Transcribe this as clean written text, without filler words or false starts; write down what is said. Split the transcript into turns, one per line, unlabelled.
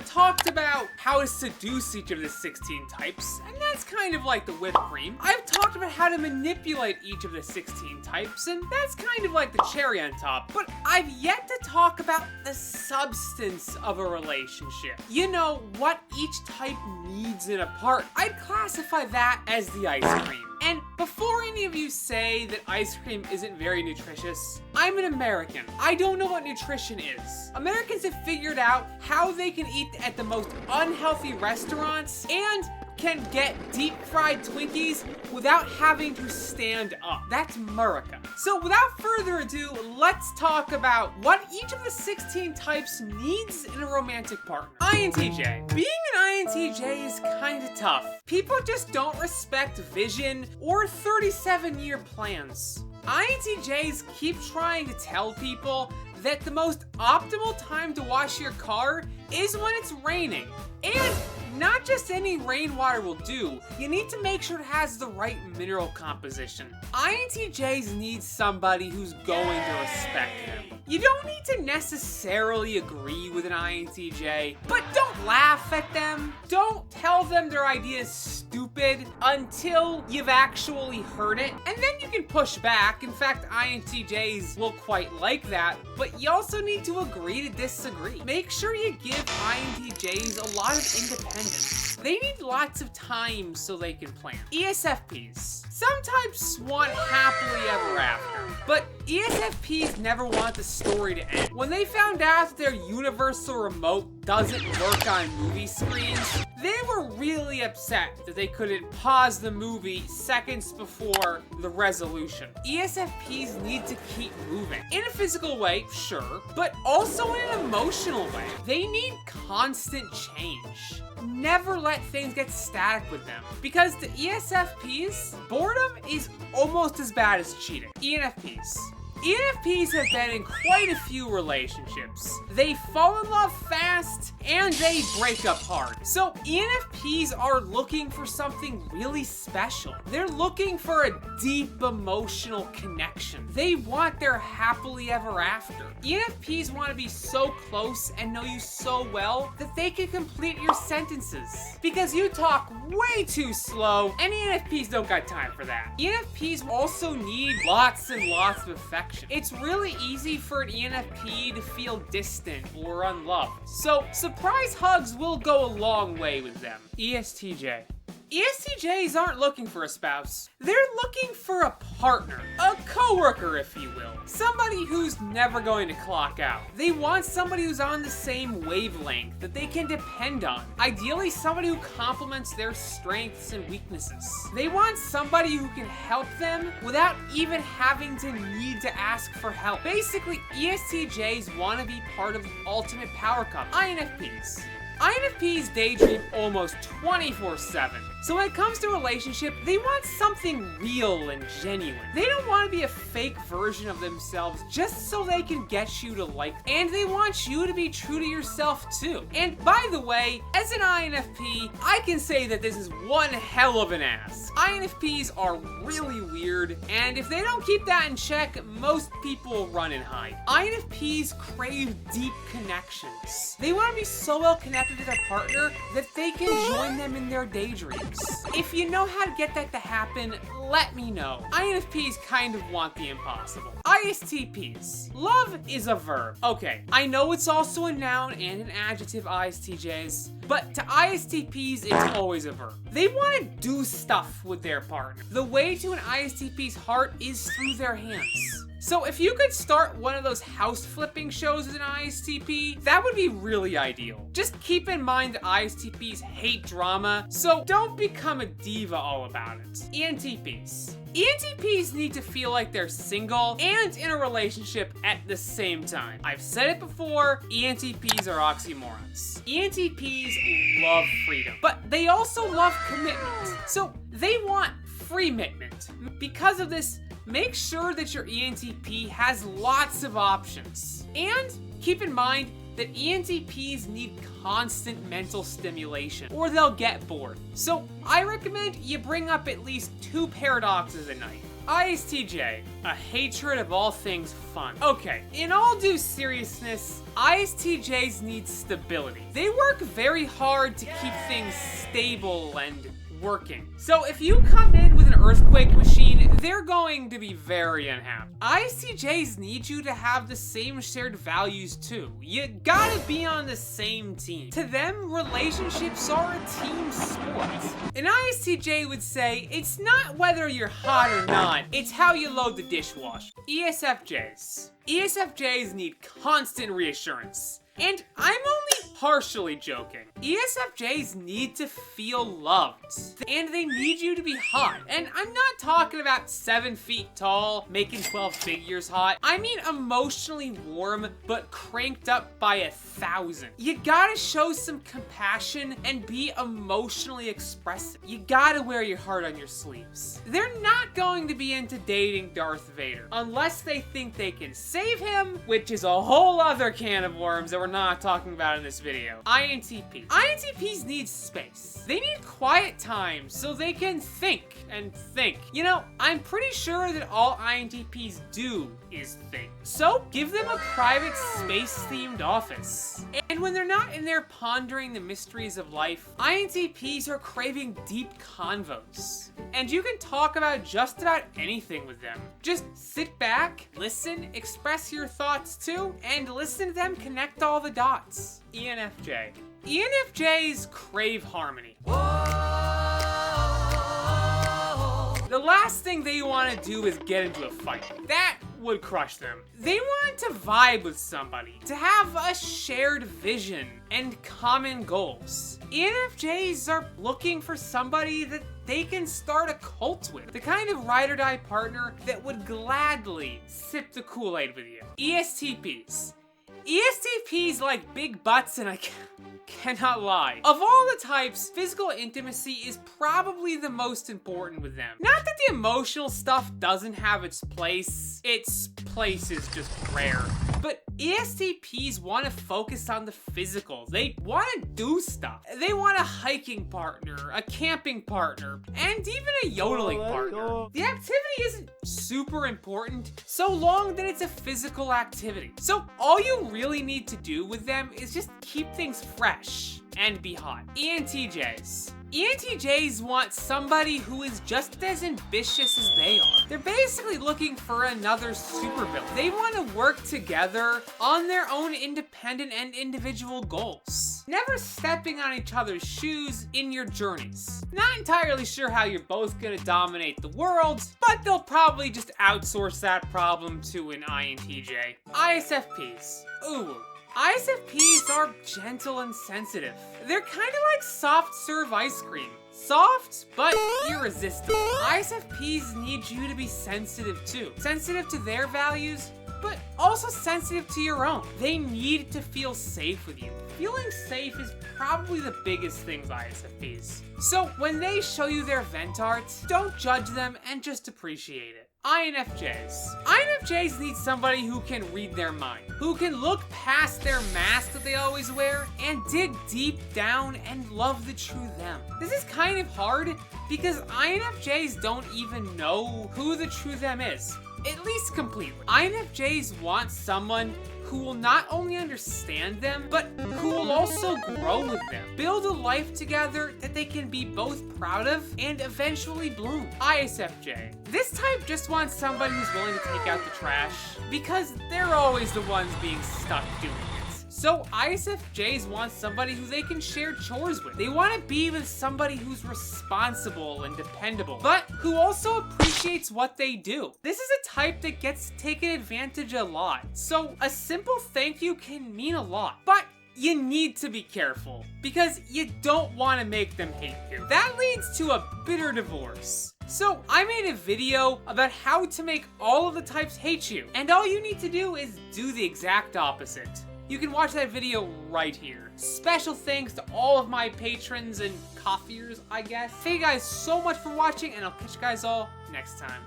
talked about how to seduce each of the 16 types, and that's kind of like the whipped cream. I've talked about how to manipulate each of the 16 types, and that's kind of like the cherry on top. But I've yet to talk about the substance of a relationship. You know, what each type needs in a partner. I'd classify that as the ice cream. And before any of you say that ice cream isn't very nutritious, I'm an American. I don't know what nutrition is. Americans have figured out how they can eat at the most unhealthy restaurants and can get deep fried Twinkies without having to stand up. That's America. So without further ado, let's talk about what each of the 16 types needs in a romantic partner. INTJ. Being an INTJ is kind of tough. People just don't respect vision or 37-year plans. INTJs keep trying to tell people that the most optimal time to wash your car is when it's raining. And not just any rainwater will do. You need to make sure it has the right mineral composition. INTJs need somebody who's going to respect them. You don't need to necessarily agree with an INTJ, but don't laugh at them. Don't tell them their idea is stupid until you've actually heard it, and then you can push back. In fact, INTJs will quite like that, but you also need to agree to disagree. Make sure you give INTJs a lot of independence. They need lots of time so they can plan. ESFPs. Some types want happily ever after, but ESFPs never want the story to end. When they found out that their universal remote doesn't work on movie screens, they were really upset that they couldn't pause the movie seconds before the resolution. ESFPs need to keep moving. In a physical way, sure, but also in an emotional way. They need constant change. Never let things get static with them, because to ESFPs, boredom is almost as bad as cheating. ENFPs. ENFPs have been in quite a few relationships. They fall in love fast and they break up hard. So ENFPs are looking for something really special. They're looking for a deep emotional connection. They want their happily ever after. ENFPs want to be so close and know you so well that they can complete your sentences. Because you talk way too slow, and ENFPs don't got time for that. ENFPs also need lots and lots of affection. It's really easy for an ENFP to feel distant or unloved. So surprise hugs will go a long way with them. ESTJ. ESTJs aren't looking for a spouse. They're looking for a partner, a coworker, if you will. Somebody who's never going to clock out. They want somebody who's on the same wavelength that they can depend on. Ideally, somebody who complements their strengths and weaknesses. They want somebody who can help them without even having to need to ask for help. Basically, ESTJs want to be part of the ultimate power couple. INFPs. INFPs daydream almost 24/7. So when it comes to a relationship, they want something real and genuine. They don't want to be a fake version of themselves just so they can get you to like them. And they want you to be true to yourself too. And by the way, as an INFP, I can say that this is one hell of an ass. INFPs are really weird, and if they don't keep that in check, most people will run and hide. INFPs crave deep connections. They want to be so well connected to their partner that they can join them in their daydreams. If you know how to get that to happen, let me know. INFPs kind of want the impossible. ISTPs. Love is a verb. Okay, I know it's also a noun and an adjective, ISTJs, but to ISTPs, it's always a verb. They want to do stuff with their partner. The way to an ISTP's heart is through their hands. So if you could start one of those house flipping shows as an ISTP, that would be really ideal. Just keep in mind that ISTPs hate drama, so don't become a diva all about it. ENTPs. ENTPs need to feel like they're single and in a relationship at the same time. I've said it before, ENTPs are oxymorons. ENTPs love freedom, but they also love commitment. So they want free commitment. Because of this, make sure that your ENTP has lots of options. And keep in mind that ENTPs need constant mental stimulation or they'll get bored. So I recommend you bring up at least 2 paradoxes a night. ISTJ, a hatred of all things fun. Okay, in all due seriousness, ISTJs need stability. They work very hard to keep things stable and working. So if you come in with an earthquake machine, they're going to be very unhappy. ISTJs need you to have the same shared values too. You gotta be on the same team. To them, relationships are a team sport. An ISTJ would say, it's not whether you're hot or not, it's how you load the dishwasher. ESFJs. ESFJs need constant reassurance. And I'm only partially joking. ESFJs need to feel loved. And they need you to be hot. And I'm not talking about 7 feet tall, making 12 figures hot. I mean emotionally warm, but cranked up by 1,000. You gotta show some compassion and be emotionally expressive. You gotta wear your heart on your sleeves. They're not going to be into dating Darth Vader, unless they think they can save him, which is a whole other can of worms that we're not talking about in this video. INTP. INTPs need space. They need quiet time so they can think and think. You know, I'm pretty sure that all INTPs do is think. So give them a private space-themed office. And when they're not in there pondering the mysteries of life, INTPs are craving deep convos. And you can talk about just about anything with them. Just sit back, listen, express your thoughts too, and listen to them connect all the dots. ENFJ. ENFJs crave harmony. The last thing they want to do is get into a fight. That would crush them. They want to vibe with somebody, to have a shared vision and common goals. ENFJs are looking for somebody that they can start a cult with. The kind of ride or die partner that would gladly sip the Kool-Aid with you. ESTPs. ESTPs like big butts, and I cannot lie. Of all the types, physical intimacy is probably the most important with them. Not that the emotional stuff doesn't have its place is just rare. But ESTPs want to focus on the physical. They want to do stuff. They want a hiking partner, a camping partner, and even a yodeling partner. The activity isn't super important so long that it's a physical activity. So all you really need to do with them is just keep things fresh and be hot. ENTJs. ENTJs want somebody who is just as ambitious as they are. They're basically looking for another supervillain. They want to work together on their own independent and individual goals, never stepping on each other's shoes in your journeys. Not entirely sure how you're both gonna dominate the world, but they'll probably just outsource that problem to an INTJ. ISFPs. Ooh. ISFPs are gentle and sensitive. They're kind of like soft serve ice cream. Soft, but irresistible. ISFPs need you to be sensitive too. Sensitive to their values, but also sensitive to your own. They need to feel safe with you. Feeling safe is probably the biggest thing with ISFPs. So when they show you their vent art, don't judge them and just appreciate it. INFJs. INFJs need somebody who can read their mind, who can look past their mask that they always wear and dig deep down and love the true them. This is kind of hard because INFJs don't even know who the true them is, at least completely. INFJs want someone who will not only understand them, but who will also grow with them. Build a life together that they can be both proud of and eventually bloom. ISFJ. This type just wants somebody who's willing to take out the trash because they're always the ones being stuck doing it. So ISFJs want somebody who they can share chores with. They want to be with somebody who's responsible and dependable, but who also appreciates what they do. This is a type that gets taken advantage a lot. So a simple thank you can mean a lot, but you need to be careful because you don't want to make them hate you. That leads to a bitter divorce. So I made a video about how to make all of the types hate you, and all you need to do is do the exact opposite. You can watch that video right here. Special thanks to all of my patrons and coffeers, I guess. Thank you guys so much for watching, and I'll catch you guys all next time.